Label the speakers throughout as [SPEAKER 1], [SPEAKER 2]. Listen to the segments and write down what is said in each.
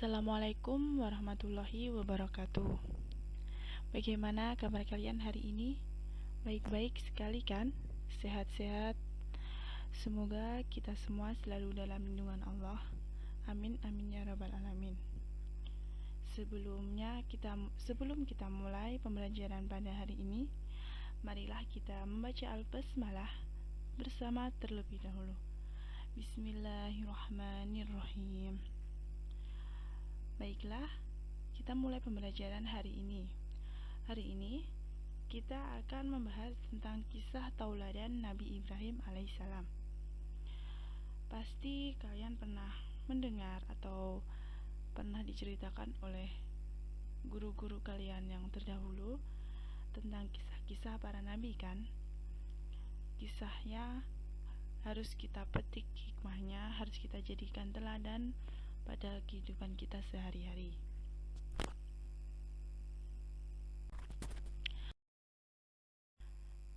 [SPEAKER 1] Assalamualaikum warahmatullahi wabarakatuh. Bagaimana kabar kalian hari ini? Baik-baik sekali kan? Sehat-sehat? Semoga kita semua selalu dalam lindungan Allah. Amin amin ya rabbal alamin. Sebelum kita mulai pembelajaran pada hari ini, marilah kita membaca Al-Basmalah bersama terlebih dahulu. Bismillahirrahmanirrahim. Baiklah, kita mulai pembelajaran hari ini. Hari ini kita akan membahas tentang kisah tauladan Nabi Ibrahim alaihissalam. Pasti kalian pernah mendengar atau pernah diceritakan oleh guru-guru kalian yang terdahulu tentang kisah-kisah para nabi kan? Kisahnya harus kita petik hikmahnya, harus kita jadikan teladan pada kehidupan kita sehari-hari.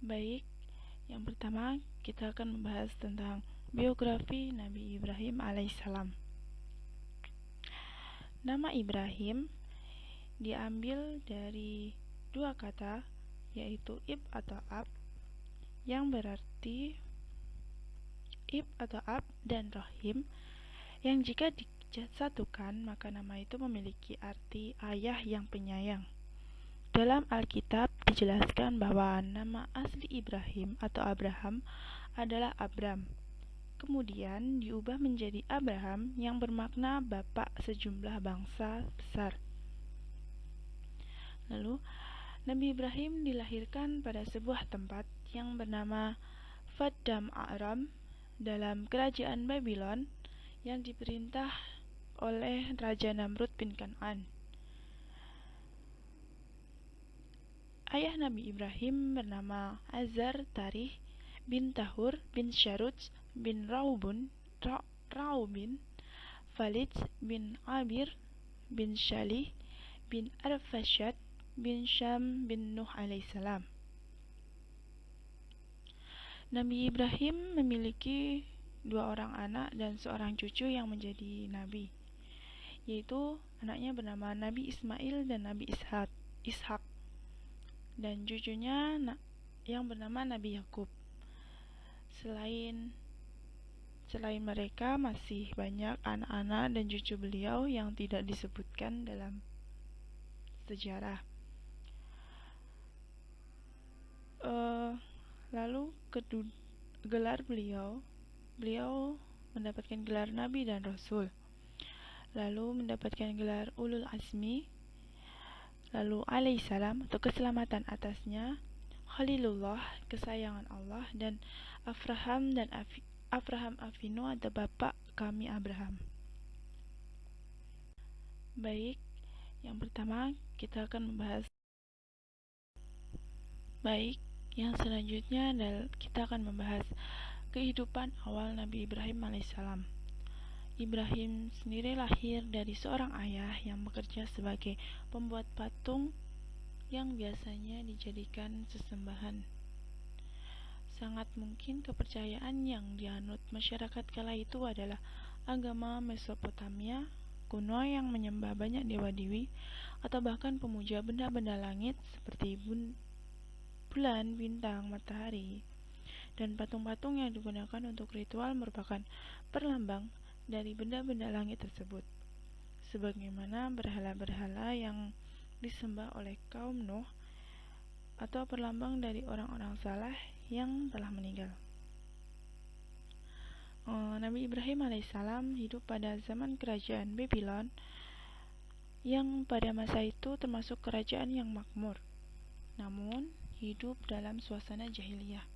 [SPEAKER 1] Baik, yang pertama kita akan membahas tentang biografi Nabi Ibrahim alaihissalam. Nama Ibrahim diambil dari dua kata, yaitu ib atau ab, yang berarti ib atau ab dan rahim, yang jika disatukan maka nama itu memiliki arti ayah yang penyayang. Dalam Alkitab dijelaskan bahwa nama asli Ibrahim atau Abraham adalah Abram. Kemudian diubah menjadi Abraham yang bermakna bapak sejumlah bangsa besar. Lalu, Nabi Ibrahim dilahirkan pada sebuah tempat yang bernama Padan Aram dalam kerajaan Babylon yang diperintah oleh Raja Namrud bin Kan'an. Ayah Nabi Ibrahim bernama Azar Tarih bin Tahur bin Syaruj bin Raubin Falid bin Abir bin Shalih bin Arfashad bin Syam bin Nuh alaihissalam. Nabi Ibrahim memiliki dua orang anak dan seorang cucu yang menjadi nabi, yaitu anaknya bernama Nabi Ismail dan Nabi Ishak, dan cucunya yang bernama Nabi Yakub. Selain mereka masih banyak anak-anak dan cucu beliau yang tidak disebutkan dalam sejarah. Lalu gelar beliau mendapatkan gelar Nabi dan Rasul, lalu mendapatkan gelar Ulul Azmi, lalu alaihissalam untuk keselamatan atasnya, Khalilullah kesayangan Allah, dan Abraham Avinu atau bapak kami Abraham. Baik, yang pertama kita akan membahas. Baik, yang selanjutnya adalah kita akan membahas kehidupan awal Nabi Ibrahim alaihissalam. Ibrahim sendiri lahir dari seorang ayah yang bekerja sebagai pembuat patung yang biasanya dijadikan sesembahan. Sangat mungkin kepercayaan yang dianut masyarakat kala itu adalah agama Mesopotamia kuno yang menyembah banyak dewa-dewi atau bahkan pemuja benda-benda langit seperti bulan, bintang, matahari, dan patung-patung yang digunakan untuk ritual merupakan perlambang dari benda-benda langit tersebut, sebagaimana berhala-berhala yang disembah oleh kaum Nuh atau perlambang dari orang-orang saleh yang telah meninggal. Nabi Ibrahim alaihissalam hidup pada zaman kerajaan Babylon yang pada masa itu termasuk kerajaan yang makmur, namun hidup dalam suasana jahiliyah.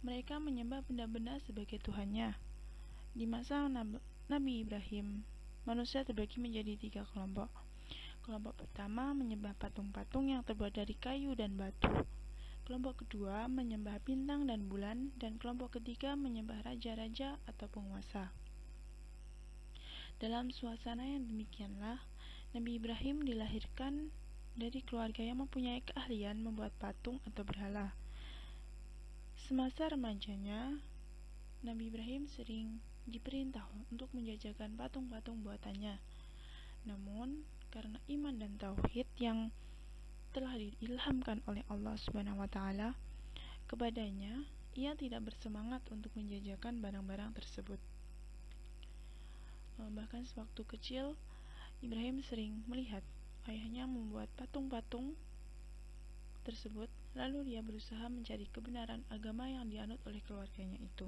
[SPEAKER 1] Mereka menyembah benda-benda sebagai tuhannya. Di masa Nabi Ibrahim, manusia terbagi menjadi 3 kelompok. Kelompok pertama menyembah patung-patung yang terbuat dari kayu dan batu. Kelompok kedua menyembah bintang dan bulan, dan kelompok ketiga menyembah raja-raja atau penguasa. Dalam suasana yang demikianlah, Nabi Ibrahim dilahirkan dari keluarga yang mempunyai keahlian membuat patung atau berhala. Semasa remajanya, Nabi Ibrahim sering diperintah untuk menjajakan patung-patung buatannya. Namun, karena iman dan tauhid yang telah diilhamkan oleh Allah Subhanahu wa taala kepadanya, ia tidak bersemangat untuk menjajakan barang-barang tersebut. Bahkan sewaktu kecil, Ibrahim sering melihat ayahnya membuat patung-patung tersebut, lalu dia berusaha mencari kebenaran agama yang dianut oleh keluarganya itu.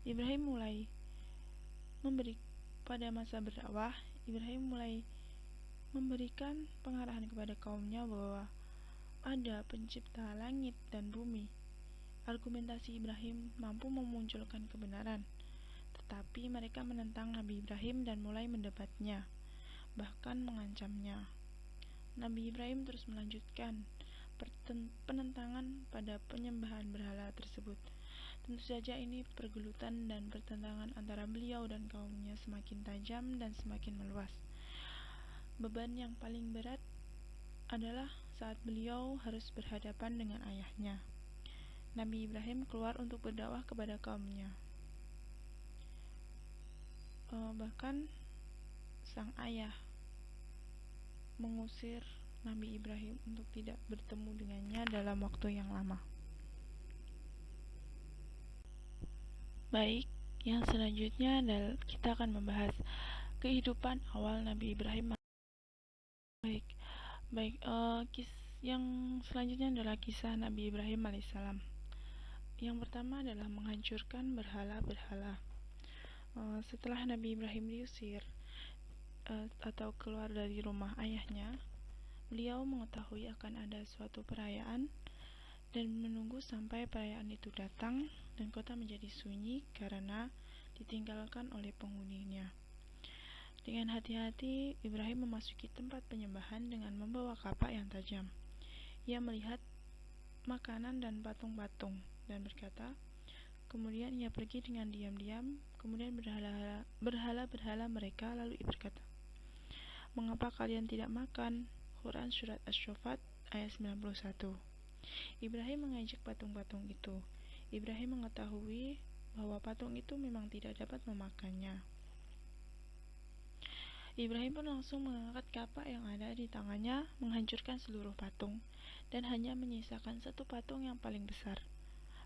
[SPEAKER 1] Ibrahim mulai pada masa berdakwah, Ibrahim mulai memberikan pengarahan kepada kaumnya bahwa ada pencipta langit dan bumi. Argumentasi Ibrahim mampu memunculkan kebenaran, tetapi mereka menentang Nabi Ibrahim dan mulai mendebatnya, bahkan mengancamnya. Nabi Ibrahim terus melanjutkan penentangan pada penyembahan berhala tersebut. Tentu saja ini pergelutan dan pertentangan antara beliau dan kaumnya semakin tajam dan semakin meluas. Beban yang paling berat adalah saat beliau harus berhadapan dengan ayahnya. Nabi Ibrahim keluar untuk berdakwah kepada kaumnya. Bahkan sang ayah mengusir Nabi Ibrahim untuk tidak bertemu dengannya dalam waktu yang lama. Baik, yang selanjutnya adalah kita akan membahas kehidupan awal Nabi Ibrahim. Yang selanjutnya adalah kisah Nabi Ibrahim alaihissalam. Yang pertama adalah menghancurkan berhala-berhala. Setelah Nabi Ibrahim diusir atau keluar dari rumah ayahnya, beliau mengetahui akan ada suatu perayaan dan menunggu sampai perayaan itu datang dan kota menjadi sunyi karena ditinggalkan oleh penghuninya. Dengan hati-hati, Ibrahim memasuki tempat penyembahan dengan membawa kapak yang tajam. Ia melihat makanan dan patung-patung dan berkata, kemudian ia pergi dengan diam-diam, kemudian berhala-berhala mereka, lalu ia berkata, mengapa kalian tidak makan? Quran Surat Asy-Syaffat ayat 91. Ibrahim mengajak patung-patung itu. Ibrahim mengetahui bahwa patung itu memang tidak dapat memakannya. Ibrahim pun langsung mengangkat kapak yang ada di tangannya, menghancurkan seluruh patung, dan hanya menyisakan satu patung yang paling besar.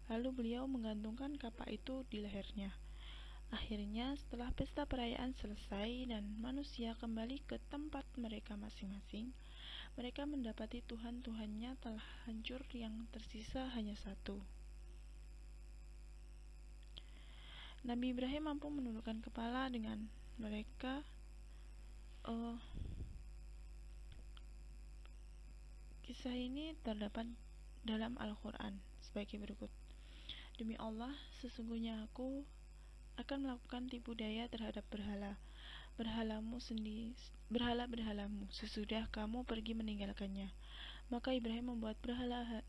[SPEAKER 1] Lalu beliau menggantungkan kapak itu di lehernya. Akhirnya, setelah pesta perayaan selesai dan manusia kembali ke tempat mereka masing-masing, mereka mendapati Tuhan-Tuhannya telah hancur, yang tersisa hanya satu. Nabi Ibrahim mampu menundukkan kepala dengan mereka. Kisah ini terdapat dalam Al-Quran sebagai berikut. Demi Allah, sesungguhnya aku akan melakukan tipu daya terhadap berhala-berhalamu sesudah kamu pergi meninggalkannya. Maka Ibrahim membuat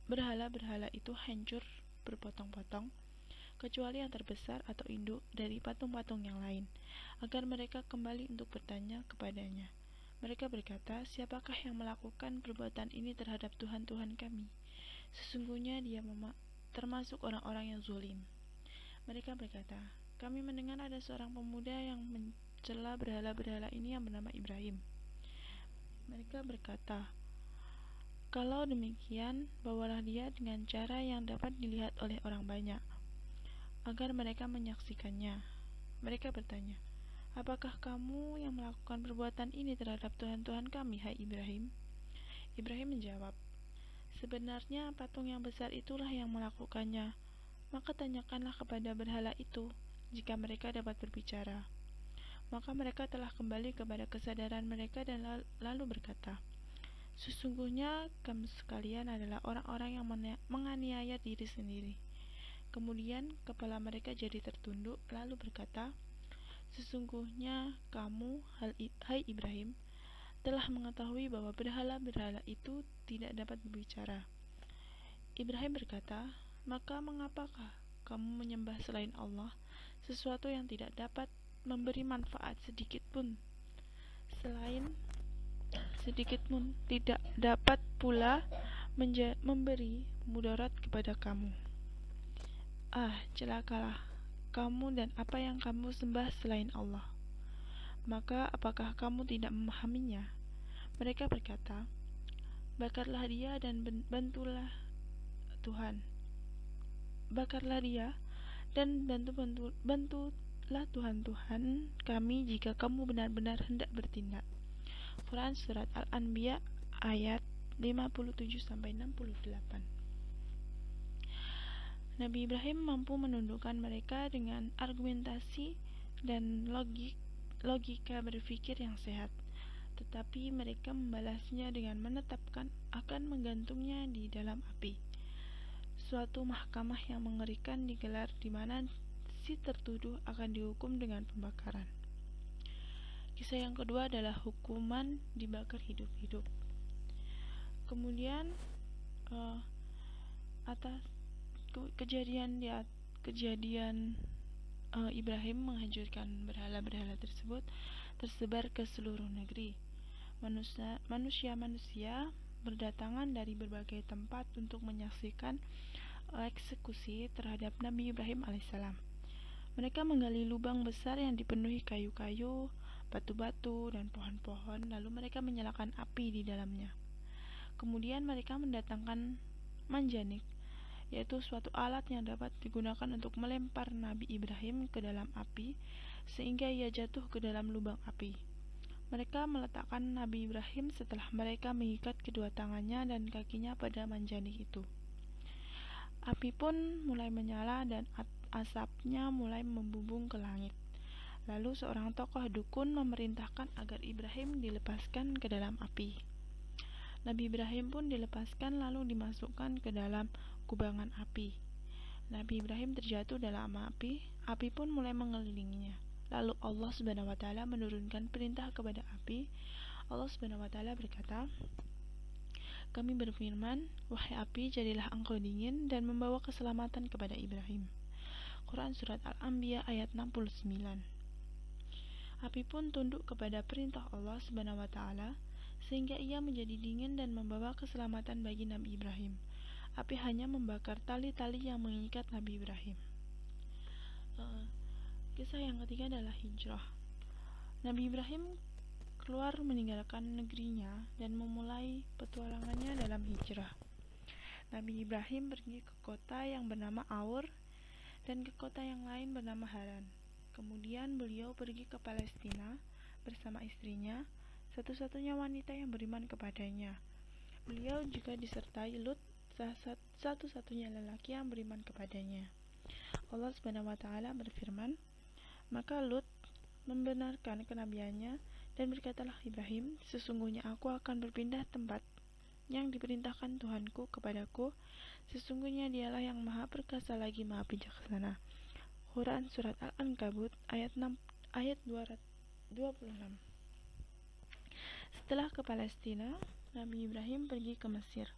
[SPEAKER 1] berhala-berhala itu hancur berpotong-potong, kecuali yang terbesar atau induk dari patung-patung yang lain, agar mereka kembali untuk bertanya kepadanya. Mereka berkata, siapakah yang melakukan perbuatan ini terhadap Tuhan-Tuhan kami? Sesungguhnya dia termasuk orang-orang yang zulim. Mereka berkata, kami mendengar ada seorang pemuda yang mencela berhala-berhala ini yang bernama Ibrahim. Mereka berkata, kalau demikian, bawalah dia dengan cara yang dapat dilihat oleh orang banyak, agar mereka menyaksikannya. Mereka bertanya, apakah kamu yang melakukan perbuatan ini terhadap Tuhan-Tuhan kami, hai Ibrahim? Ibrahim menjawab, sebenarnya patung yang besar itulah yang melakukannya. Maka tanyakanlah kepada berhala itu, jika mereka dapat berbicara. Maka mereka telah kembali kepada kesadaran mereka dan lalu berkata, sesungguhnya kamu sekalian adalah orang-orang yang menganiaya diri sendiri. Kemudian kepala mereka jadi tertunduk, lalu berkata, sesungguhnya kamu, hai Ibrahim, telah mengetahui bahwa berhala-berhala itu tidak dapat berbicara. Ibrahim berkata, maka mengapakah kamu menyembah selain Allah, sesuatu yang tidak dapat memberi manfaat sedikit pun, tidak dapat pula memberi mudarat kepada kamu. Celakalah kamu dan apa yang kamu sembah selain Allah? Maka apakah kamu tidak memahaminya?" Mereka berkata, "Bakarlah dia dan bantulah Tuhan. Bakarlah dia dan bantulah Tuhan kami jika kamu benar-benar hendak bertindak." Quran Surat Al-Anbiya ayat 57-68. Nabi Ibrahim mampu menundukkan mereka dengan argumentasi dan logika berpikir yang sehat, tetapi mereka membalasnya dengan menetapkan akan menggantungnya di dalam api. Suatu mahkamah yang mengerikan digelar di mana si tertuduh akan dihukum dengan pembakaran. Kisah yang kedua adalah hukuman dibakar hidup-hidup. Kemudian atas kejadian Ibrahim menghancurkan berhala-berhala tersebut tersebar ke seluruh negeri. Manusia-manusia berdatangan dari berbagai tempat untuk menyaksikan eksekusi terhadap Nabi Ibrahim alaihissalam. Mereka menggali lubang besar yang dipenuhi kayu-kayu, batu-batu, dan pohon-pohon, lalu mereka menyalakan api di dalamnya. Kemudian mereka mendatangkan manjanik, yaitu suatu alat yang dapat digunakan untuk melempar Nabi Ibrahim ke dalam api sehingga ia jatuh ke dalam lubang api. Mereka meletakkan Nabi Ibrahim setelah mereka mengikat kedua tangannya dan kakinya pada manjanik itu. Api pun mulai menyala dan asapnya mulai membumbung ke langit. Lalu seorang tokoh dukun memerintahkan agar Ibrahim dilepaskan ke dalam api. Nabi Ibrahim pun dilepaskan lalu dimasukkan ke dalam kubangan api. Nabi Ibrahim terjatuh dalam api pun mulai mengelilinginya. Lalu Allah Subhanahu wa taala menurunkan perintah kepada api. Allah Subhanahu wa taala berkata, "Kami berfirman, wahai api, jadilah engkau dingin dan membawa keselamatan kepada Ibrahim." Quran Surat Al-Anbiya ayat 69. Api pun tunduk kepada perintah Allah Subhanahu wa taala sehingga ia menjadi dingin dan membawa keselamatan bagi Nabi Ibrahim. Api hanya membakar tali-tali yang mengikat Nabi Ibrahim. Kisah yang ketiga adalah hijrah. Nabi Ibrahim keluar meninggalkan negerinya dan memulai petualangannya dalam hijrah. Nabi Ibrahim pergi ke kota yang bernama Aur dan ke kota yang lain bernama Haran. Kemudian beliau pergi ke Palestina bersama istrinya, satu-satunya wanita yang beriman kepadanya. Beliau juga disertai Lut, satu-satunya lelaki yang beriman kepadanya. Allah Subhanahu wa taala berfirman, "Maka Lut membenarkan kenabiannya dan berkatalah Ibrahim, sesungguhnya aku akan berpindah tempat yang diperintahkan Tuhanku kepadaku, sesungguhnya dialah yang maha perkasa lagi maha bijaksana." Quran Surat Al-Ankabut ayat 26. Setelah ke Palestina, Nabi Ibrahim pergi ke Mesir.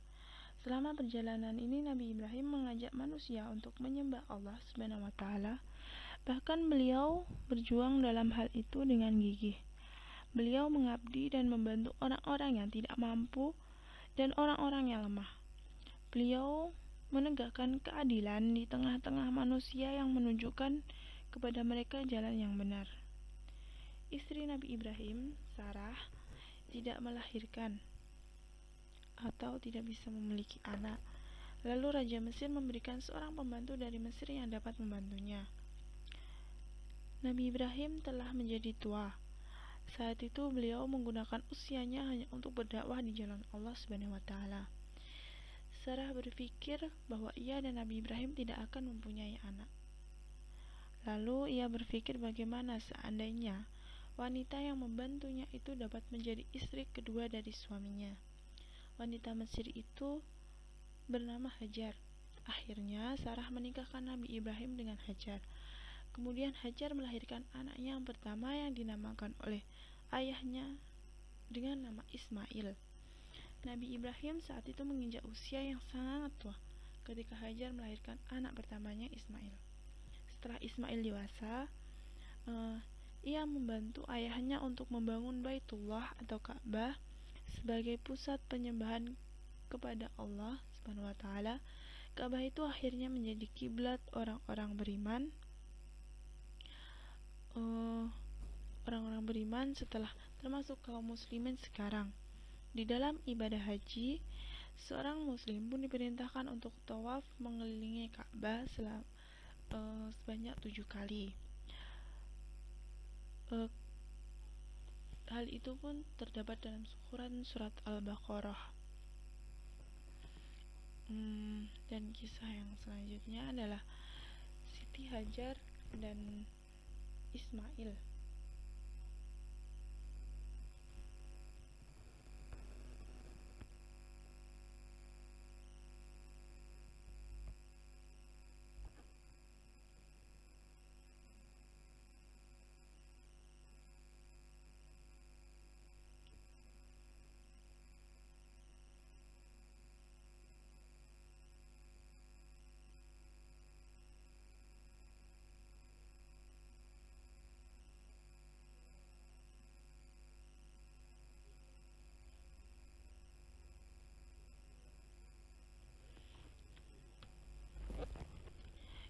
[SPEAKER 1] Selama perjalanan ini Nabi Ibrahim mengajak manusia untuk menyembah Allah Subhanahu wa taala. Bahkan beliau berjuang dalam hal itu dengan gigih. Beliau mengabdi dan membantu orang-orang yang tidak mampu dan orang-orang yang lemah. Beliau menegakkan keadilan di tengah-tengah manusia yang menunjukkan kepada mereka jalan yang benar. Istri Nabi Ibrahim, Sarah, tidak melahirkan atau tidak bisa memiliki anak. Lalu Raja Mesir memberikan seorang pembantu dari Mesir yang dapat membantunya. Nabi Ibrahim telah menjadi tua. Saat itu beliau menggunakan usianya hanya untuk berdakwah di jalan Allah Subhanahu wa taala. Sarah berpikir bahwa ia dan Nabi Ibrahim tidak akan mempunyai anak. Lalu ia berpikir bagaimana seandainya wanita yang membantunya itu dapat menjadi istri kedua dari suaminya. Wanita Mesir itu bernama Hajar. Akhirnya Sarah menikahkan Nabi Ibrahim dengan Hajar. Kemudian Hajar melahirkan anaknya yang pertama yang dinamakan oleh ayahnya dengan nama Ismail. Nabi Ibrahim saat itu menginjak usia yang sangat tua ketika Hajar melahirkan anak pertamanya Ismail. Setelah Ismail dewasa, ia membantu ayahnya untuk membangun Baitullah atau Ka'bah sebagai pusat penyembahan kepada Allah Subhanahu wa taala. Ka'bah itu akhirnya menjadi kiblat orang-orang beriman orang-orang beriman setelah termasuk kaum muslimin sekarang. Di dalam ibadah haji, seorang muslim pun diperintahkan untuk tawaf mengelilingi Ka'bah sebanyak 7 kali. Hal itu pun terdapat dalam surat Al-Baqarah. Dan kisah yang selanjutnya adalah Siti Hajar dan Ismail.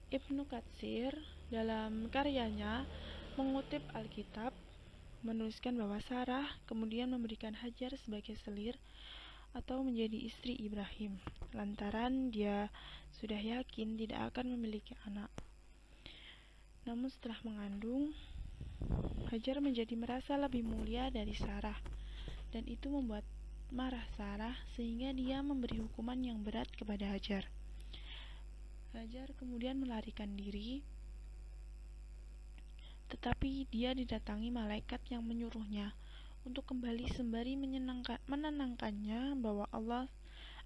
[SPEAKER 1] Ibnu Katsir dalam karyanya mengutip Alkitab menuliskan bahwa Sarah kemudian memberikan Hajar sebagai selir atau menjadi istri Ibrahim lantaran dia sudah yakin tidak akan memiliki anak. Namun setelah mengandung, Hajar menjadi merasa lebih mulia dari Sarah, dan itu membuat marah Sarah sehingga dia memberi hukuman yang berat kepada Hajar. Hajar kemudian melarikan diri, tetapi dia didatangi malaikat yang menyuruhnya untuk kembali sembari menenangkannya bahwa Allah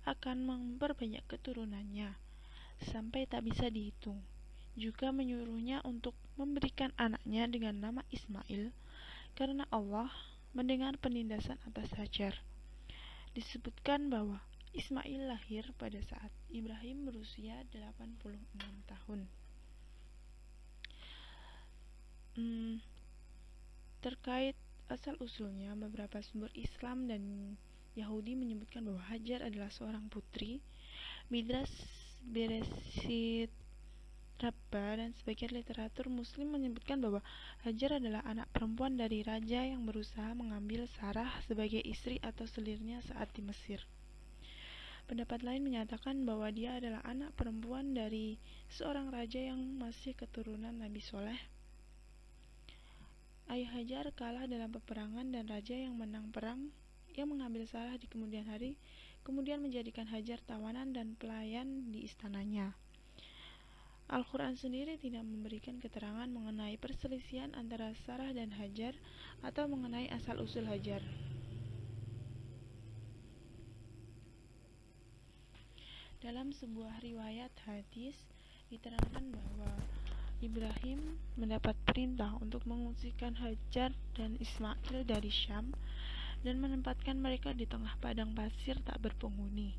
[SPEAKER 1] akan memperbanyak keturunannya sampai tak bisa dihitung. Juga menyuruhnya untuk memberikan anaknya dengan nama Ismail karena Allah mendengar penindasan atas Hajar. Disebutkan bahwa Ismail lahir pada saat Ibrahim berusia 86 tahun. Terkait asal-usulnya, beberapa sumber Islam dan Yahudi menyebutkan bahwa Hajar adalah seorang putri. Midrash Beresit Rabbah dan sebagian literatur Muslim menyebutkan bahwa Hajar adalah anak perempuan dari raja yang berusaha mengambil Sarah sebagai istri atau selirnya saat di Mesir. Pendapat lain menyatakan bahwa dia adalah anak perempuan dari seorang raja yang masih keturunan Nabi Soleh. Ayah Hajar kalah dalam peperangan dan raja yang menang perang yang mengambil Sarah di kemudian hari kemudian menjadikan Hajar tawanan dan pelayan di istananya. Al-Quran sendiri tidak memberikan keterangan mengenai perselisihan antara Sarah dan Hajar atau mengenai asal-usul Hajar. Dalam sebuah riwayat hadis diterangkan bahwa Ibrahim mendapat perintah untuk mengungsikan Hajar dan Ismail dari Syam dan menempatkan mereka di tengah padang pasir tak berpenghuni.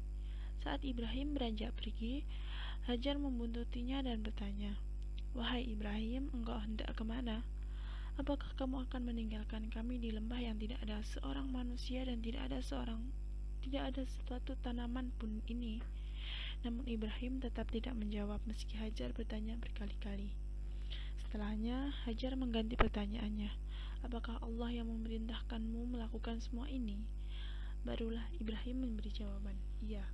[SPEAKER 1] Saat Ibrahim beranjak pergi, Hajar membuntutinya dan bertanya, "Wahai Ibrahim, engkau hendak kemana? Apakah kamu akan meninggalkan kami di lembah yang tidak ada seorang manusia dan tidak ada sesuatu tanaman pun ini?" Namun Ibrahim tetap tidak menjawab meski Hajar bertanya berkali-kali. Setelahnya, Hajar mengganti pertanyaannya, "Apakah Allah yang memerintahkanmu melakukan semua ini?" Barulah Ibrahim memberi jawaban, "Iya."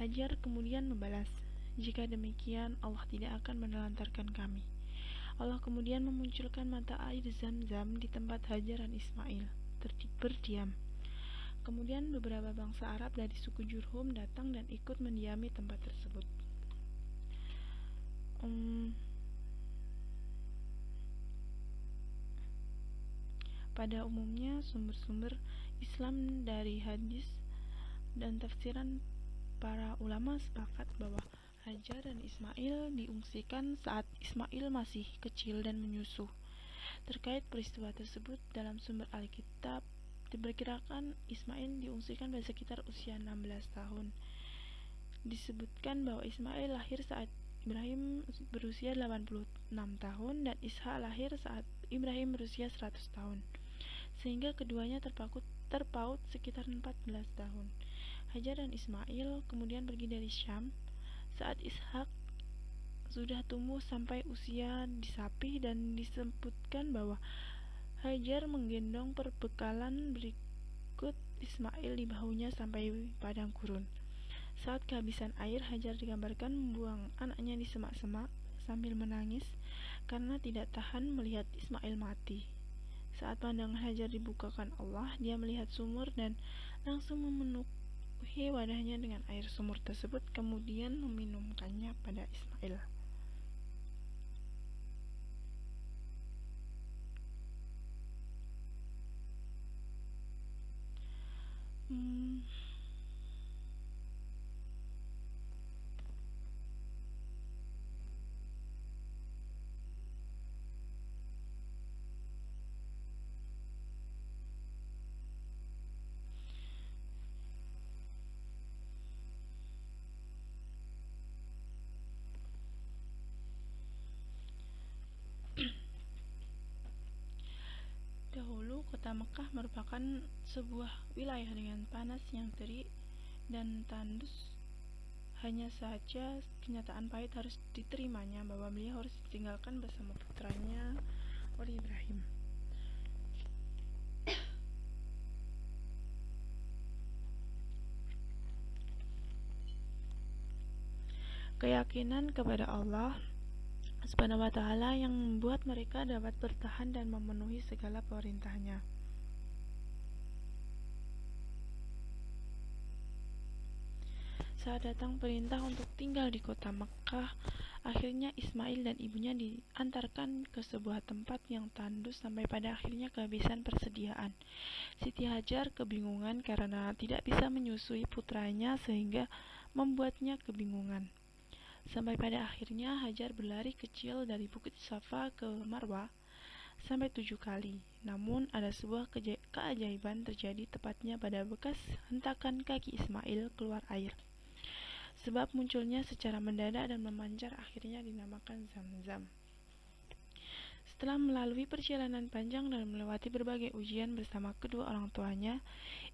[SPEAKER 1] Hajar kemudian membalas, "Jika demikian, Allah tidak akan menelantarkan kami." Allah kemudian memunculkan mata air Zam-Zam di tempat Hajar dan Ismail berdiam. Kemudian beberapa bangsa Arab dari suku Jurhum datang dan ikut mendiami tempat tersebut. Pada umumnya, sumber-sumber Islam dari hadis dan tafsiran para ulama sepakat bahwa Hajar dan Ismail diungsikan saat Ismail masih kecil dan menyusu. Terkait peristiwa tersebut, dalam sumber Alkitab diperkirakan Ismail diungsikan pada sekitar usia 16 tahun. Disebutkan bahwa Ismail lahir saat Ibrahim berusia 86 tahun dan Ishak lahir saat Ibrahim berusia 100 tahun, sehingga keduanya terpaut sekitar 14 tahun. Hajar dan Ismail kemudian pergi dari Syam saat sudah tumbuh sampai usia disapi, dan disebutkan bahwa Hajar menggendong perbekalan berikut Ismail di bahunya sampai padang gurun. Saat kehabisan air, Hajar digambarkan membuang anaknya di semak-semak sambil menangis karena tidak tahan melihat Ismail mati. Saat pandangan Hajar dibukakan Allah, dia melihat sumur dan langsung memenuhi wadahnya dengan air sumur tersebut, kemudian meminumkannya pada Ismail. Dahulu, kota Mekah merupakan sebuah wilayah dengan panas yang terik dan tandus. Hanya saja kenyataan pahit harus diterimanya bahwa beliau harus ditinggalkan bersama putranya oleh Ibrahim. Keyakinan kepada Allah Subhanahu wa Ta'ala yang membuat mereka dapat bertahan dan memenuhi segala perintahnya. Saat datang perintah untuk tinggal di kota Mekkah, akhirnya Ismail dan ibunya diantarkan ke sebuah tempat yang tandus sampai pada akhirnya kehabisan persediaan. Siti Hajar kebingungan karena tidak bisa menyusui putranya sehingga membuatnya kebingungan. Sampai pada akhirnya Hajar berlari kecil dari Bukit Safa ke Marwah sampai 7 kali. Namun ada sebuah keajaiban terjadi tepatnya pada bekas hentakan kaki Ismail keluar air. Sebab munculnya secara mendadak dan memancar akhirnya dinamakan Zam-Zam. Setelah melalui perjalanan panjang dan melewati berbagai ujian bersama kedua orang tuanya,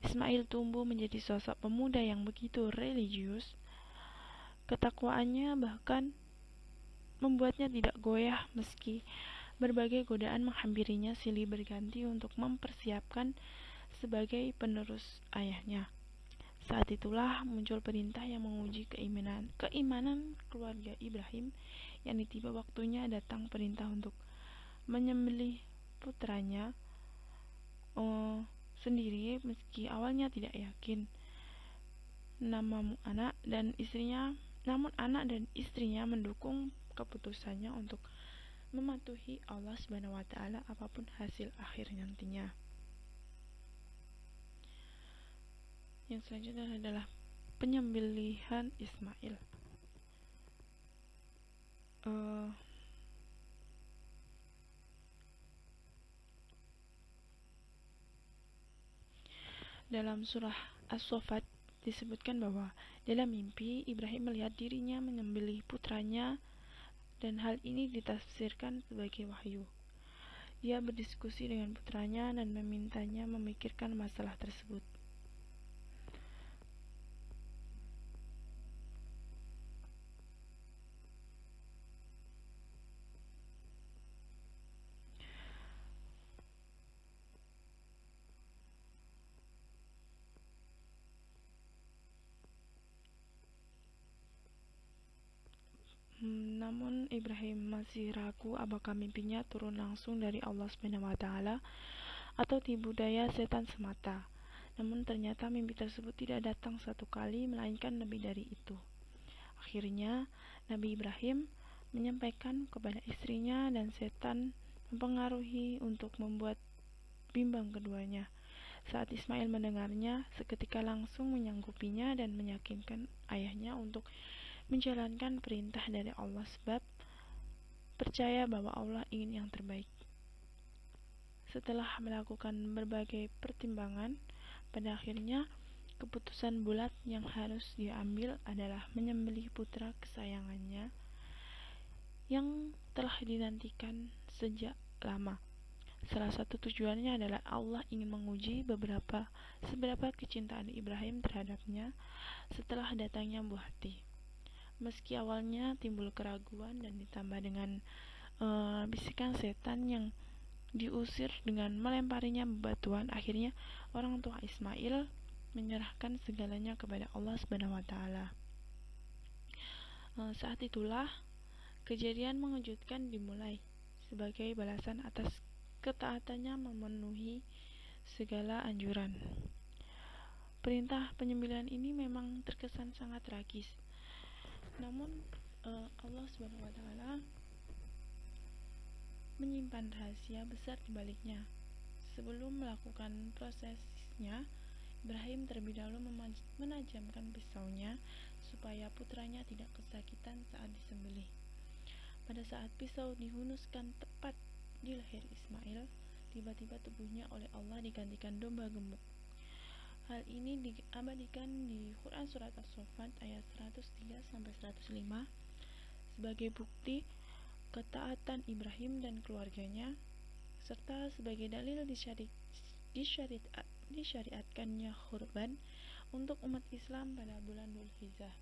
[SPEAKER 1] Ismail tumbuh menjadi sosok pemuda yang begitu religius. Ketakwaannya bahkan membuatnya tidak goyah meski berbagai godaan menghampirinya silih berganti untuk mempersiapkan sebagai penerus ayahnya. Saat itulah muncul perintah yang menguji keimanan keluarga Ibrahim, yakni tiba waktunya datang perintah untuk menyembelih putranya sendiri meski awalnya tidak yakin. Namun anak dan istrinya mendukung keputusannya untuk mematuhi Allah Subhanahu wa Ta'ala apapun hasil akhir nantinya. Yang selanjutnya adalah penyembelihan Ismail. Dalam surah As-Saffat disebutkan bahwa dalam mimpi Ibrahim melihat dirinya menyembelih putranya, dan hal ini ditafsirkan sebagai wahyu. Dia berdiskusi dengan putranya dan memintanya memikirkan masalah tersebut. Namun Ibrahim masih ragu apakah mimpinya turun langsung dari Allah Subhanahu wa Ta'ala atau tipu daya setan semata. Namun ternyata mimpi tersebut tidak datang satu kali, melainkan lebih dari itu. Akhirnya Nabi Ibrahim menyampaikan kepada istrinya, dan setan mempengaruhi untuk membuat bimbang keduanya. Saat Ismail mendengarnya, seketika langsung menyanggupinya dan meyakinkan ayahnya untuk menjalankan perintah dari Allah, sebab percaya bahwa Allah ingin yang terbaik. Setelah melakukan berbagai pertimbangan, pada akhirnya keputusan bulat yang harus diambil adalah menyembelih putra kesayangannya yang telah dinantikan sejak lama. Salah satu tujuannya adalah Allah ingin menguji seberapa kecintaan Ibrahim terhadapnya setelah datangnya buah hati. Meski awalnya timbul keraguan dan ditambah dengan bisikan setan yang diusir dengan melemparinya bebatuan, akhirnya orang tua Ismail menyerahkan segalanya kepada Allah Subhanahu wa taala. Saat itulah kejadian mengejutkan dimulai sebagai balasan atas ketaatannya memenuhi segala anjuran. Perintah penyembelihan ini memang terkesan sangat tragis. Namun Allah Subhanahu wa taala menyimpan rahasia besar di baliknya. Sebelum melakukan prosesnya, Ibrahim terlebih dahulu menajamkan pisaunya supaya putranya tidak kesakitan saat disembelih. Pada saat pisau dihunuskan tepat di leher Ismail, tiba-tiba tubuhnya oleh Allah digantikan domba gemuk. Hal ini diabadikan di Quran Surat As-Saffat ayat 103-105 sebagai bukti ketaatan Ibrahim dan keluarganya, serta sebagai dalil disyariatkannya kurban untuk umat Islam pada bulan Dzulhijjah.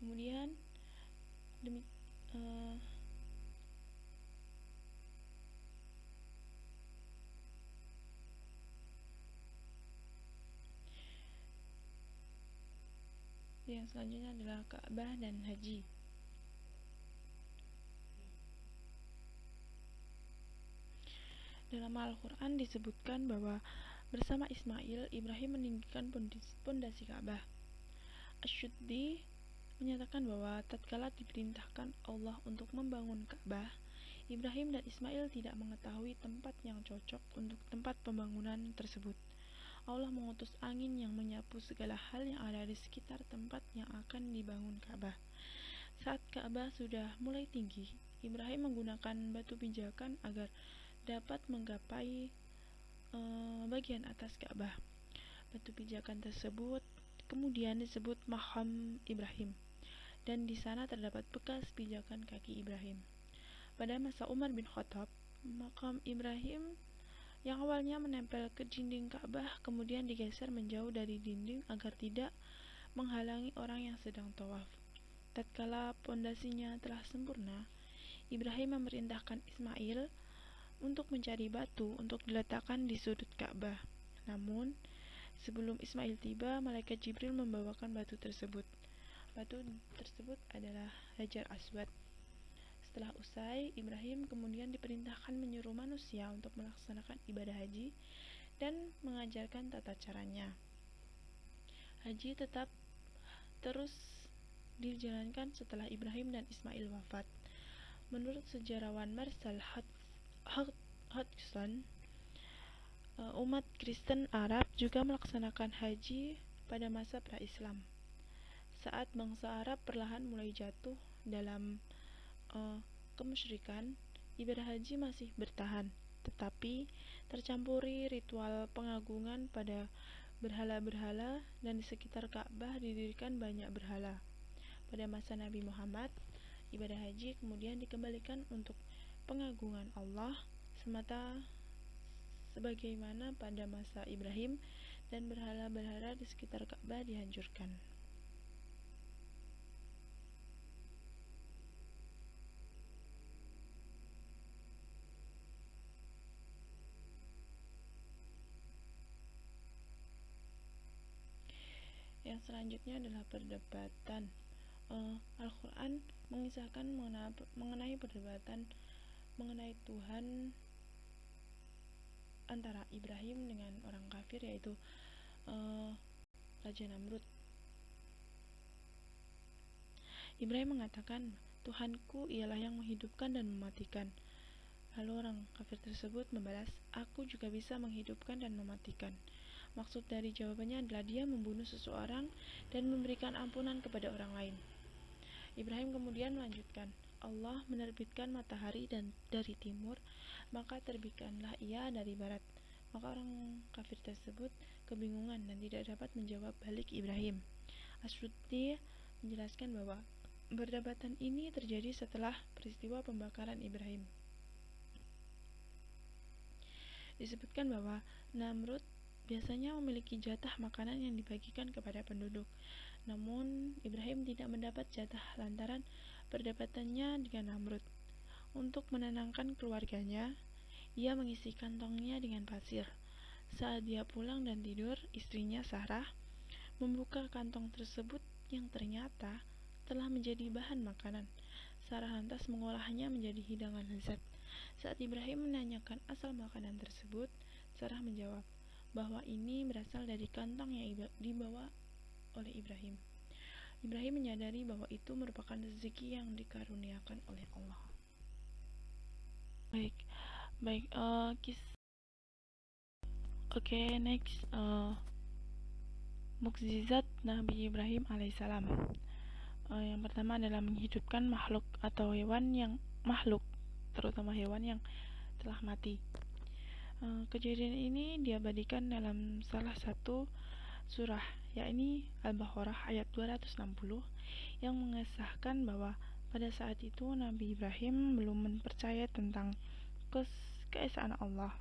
[SPEAKER 1] Kemudian yang selanjutnya adalah Ka'bah dan Haji. Dalam Al-Quran disebutkan bahwa bersama Ismail, Ibrahim meninggikan pondasi Ka'bah. Asyuddi menyatakan bahwa tatkala diperintahkan Allah untuk membangun Ka'bah, Ibrahim dan Ismail tidak mengetahui tempat yang cocok untuk tempat pembangunan tersebut. Allah mengutus angin yang menyapu segala hal yang ada di sekitar tempat yang akan dibangun Ka'bah. Saat Ka'bah sudah mulai tinggi, Ibrahim menggunakan batu pijakan agar dapat menggapai bagian atas Ka'bah. Batu pijakan tersebut kemudian disebut Maqam Ibrahim, dan di sana terdapat bekas pijakan kaki Ibrahim. Pada masa Umar bin Khattab, Maqam Ibrahim yang awalnya menempel ke dinding Ka'bah kemudian digeser menjauh dari dinding agar tidak menghalangi orang yang sedang tawaf. Tatkala pondasinya telah sempurna, Ibrahim memerintahkan Ismail untuk mencari batu untuk diletakkan di sudut Ka'bah. Namun, sebelum Ismail tiba, malaikat Jibril membawakan batu tersebut. Batu tersebut adalah Hajar Aswad. Setelah usai, Ibrahim kemudian diperintahkan menyuruh manusia untuk melaksanakan ibadah haji dan mengajarkan tata caranya. Haji tetap terus dijalankan setelah Ibrahim dan Ismail wafat. Menurut sejarawan Marcel Hodgson, umat Kristen Arab juga melaksanakan haji pada masa pra-Islam. Saat bangsa Arab perlahan mulai jatuh dalam kemusyrikan, ibadah haji masih bertahan, tetapi tercampuri ritual pengagungan pada berhala-berhala, dan di sekitar Ka'bah didirikan banyak berhala. Pada masa Nabi Muhammad, ibadah haji kemudian dikembalikan untuk pengagungan Allah semata sebagaimana pada masa Ibrahim, dan berhala-berhala di sekitar Ka'bah dihancurkan. Yang selanjutnya adalah perdebatan. Al-Quran mengisahkan mengenai perdebatan mengenai Tuhan antara Ibrahim dengan orang kafir, yaitu Raja Namrud. Ibrahim mengatakan, Tuhanku ialah yang menghidupkan dan mematikan. Lalu orang kafir tersebut membalas, aku juga bisa menghidupkan dan mematikan. Maksud dari jawabannya adalah dia membunuh seseorang dan memberikan ampunan kepada orang lain. Ibrahim kemudian melanjutkan, Allah menerbitkan matahari dari timur, maka terbitkanlah ia dari barat. Maka orang kafir tersebut kebingungan dan tidak dapat menjawab balik Ibrahim. Asyuti menjelaskan bahwa perdebatan ini terjadi setelah peristiwa pembakaran Ibrahim. Disebutkan bahwa Namrud biasanya memiliki jatah makanan yang dibagikan kepada penduduk. Namun, Ibrahim tidak mendapat jatah lantaran perdebatannya dengan Namrud. Untuk menenangkan keluarganya, ia mengisi kantongnya dengan pasir. Saat dia pulang dan tidur, istrinya Sarah membuka kantong tersebut yang ternyata telah menjadi bahan makanan. Sarah lantas mengolahnya menjadi hidangan lezat. Saat Ibrahim menanyakan asal makanan tersebut, Sarah menjawab bahwa ini berasal dari kantong yang dibawa oleh Ibrahim. Ibrahim menyadari bahwa itu merupakan rezeki yang dikaruniakan oleh Allah. Baik, baik. Next. Mukjizat Nabi Ibrahim alaihissalam. Yang pertama adalah menghidupkan makhluk atau terutama hewan yang telah mati. Kejadian ini diabadikan dalam salah satu surah, yakni Al-Baqarah ayat 260, yang mengesahkan bahwa pada saat itu Nabi Ibrahim belum mempercayai tentang keesaan Allah.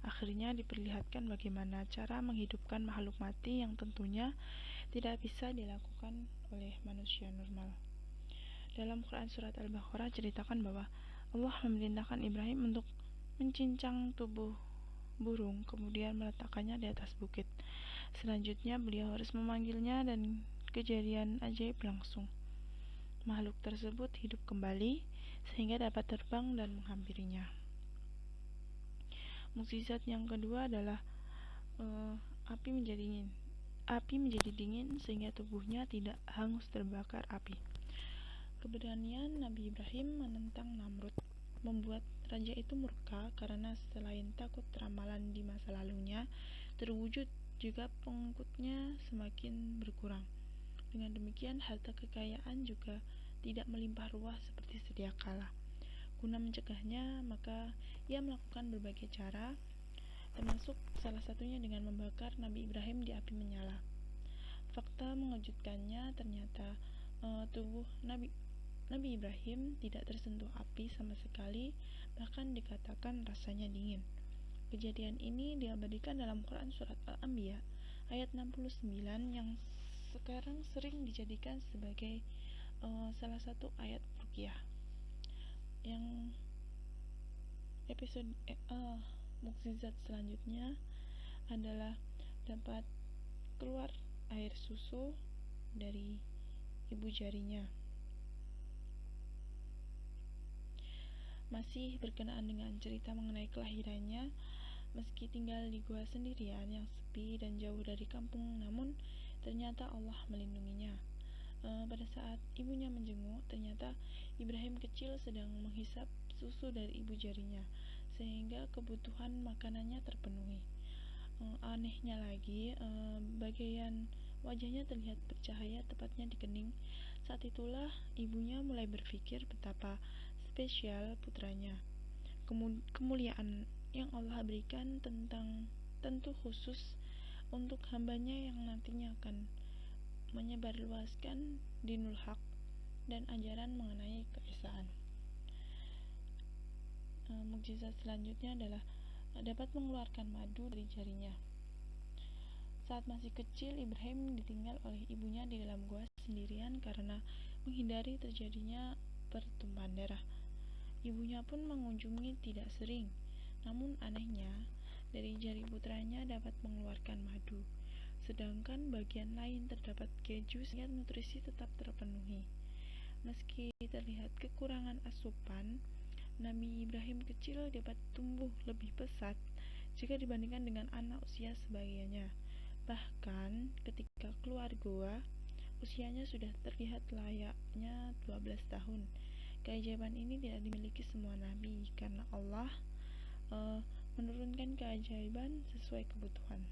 [SPEAKER 1] Akhirnya diperlihatkan bagaimana cara menghidupkan makhluk mati yang tentunya tidak bisa dilakukan oleh manusia normal. Dalam Quran surat Al-Baqarah ceritakan bahwa Allah memerintahkan Ibrahim untuk mencincang tubuh burung, kemudian meletakkannya di atas bukit. Selanjutnya beliau harus memanggilnya dan kejadian ajaib langsung. Makhluk tersebut hidup kembali sehingga dapat terbang dan menghampirinya. Mukjizat yang kedua adalah api menjadi dingin sehingga tubuhnya tidak hangus terbakar api. Keberanian Nabi Ibrahim menentang Namrud membuat raja itu murka karena selain takut ramalan di masa lalunya terwujud, juga pengikutnya semakin berkurang. Dengan demikian, harta kekayaan juga tidak melimpah ruah seperti sedia kala. Guna mencegahnya, maka ia melakukan berbagai cara, termasuk salah satunya dengan membakar Nabi Ibrahim di api menyala. Fakta mengejutkannya, ternyata tubuh Nabi Ibrahim tidak tersentuh api sama sekali, bahkan dikatakan rasanya dingin. Kejadian ini diabadikan dalam Quran surat Al-Anbiya ayat 69 yang sekarang sering dijadikan sebagai salah satu ayat ruqyah. Yang episode mukjizat selanjutnya adalah dapat keluar air susu dari ibu jarinya. Masih berkenaan dengan cerita mengenai kelahirannya, meski tinggal di gua sendirian yang sepi dan jauh dari kampung, namun ternyata Allah melindunginya. Pada saat ibunya menjenguk, ternyata Ibrahim kecil sedang menghisap susu dari ibu jarinya, sehingga kebutuhan makanannya terpenuhi. Anehnya lagi, bagian wajahnya terlihat bercahaya tepatnya di kening. Saat itulah ibunya mulai berpikir betapa spesial putranya. Kemuliaan yang Allah berikan tentu khusus untuk hambanya yang nantinya akan menyebarluaskan dinul haq dan ajaran mengenai keesaan. Mukjizat selanjutnya adalah dapat mengeluarkan madu dari jarinya. Saat masih kecil, Ibrahim ditinggal oleh ibunya di dalam gua sendirian karena menghindari terjadinya pertumpahan darah. Ibunya pun mengunjungi tidak sering, namun anehnya dari jari putranya dapat mengeluarkan madu, sedangkan bagian lain terdapat keju sehingga nutrisi tetap terpenuhi. Meski terlihat kekurangan asupan, Nabi Ibrahim kecil dapat tumbuh lebih pesat jika dibandingkan dengan anak usia sebagiannya. Bahkan ketika keluar gua, usianya sudah terlihat layaknya 12 tahun. Keajaiban ini tidak dimiliki semua nabi karena Allah menurunkan keajaiban sesuai kebutuhan.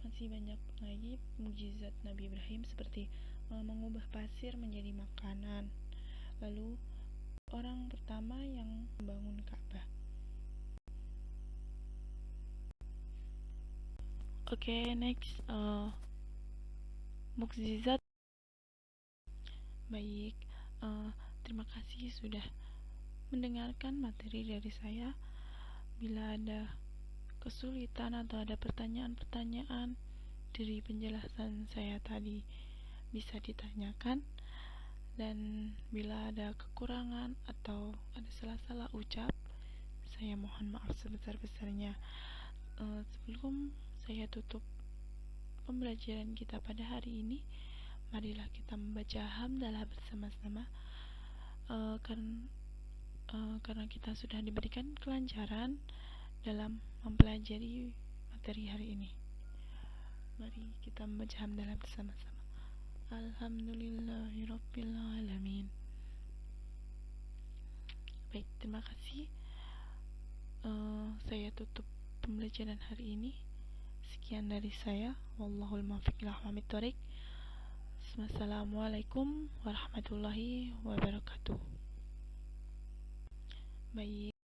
[SPEAKER 1] Masih banyak lagi mukjizat Nabi Ibrahim seperti mengubah pasir menjadi makanan, lalu orang pertama yang membangun Ka'bah. Next, mukjizat. Baik, terima kasih sudah mendengarkan materi dari saya. Bila ada kesulitan atau ada pertanyaan-pertanyaan dari penjelasan saya tadi, bisa ditanyakan. Dan bila ada kekurangan atau ada salah-salah ucap, saya mohon maaf sebesar-besarnya. Sebelum saya tutup pembelajaran kita pada hari ini, marilah kita membaca hamdalah bersama-sama, karena kita sudah diberikan kelancaran dalam mempelajari materi hari ini. Mari kita membaca hamdalah bersama-sama. Alhamdulillahirrabbilalamin. Baik, terima kasih. Saya tutup pembelajaran hari ini. Sekian dari saya. Wallahul muwaffiq ila aqwamit thoriq. Wassalamualaikum warahmatullahi wabarakatuh. Baik.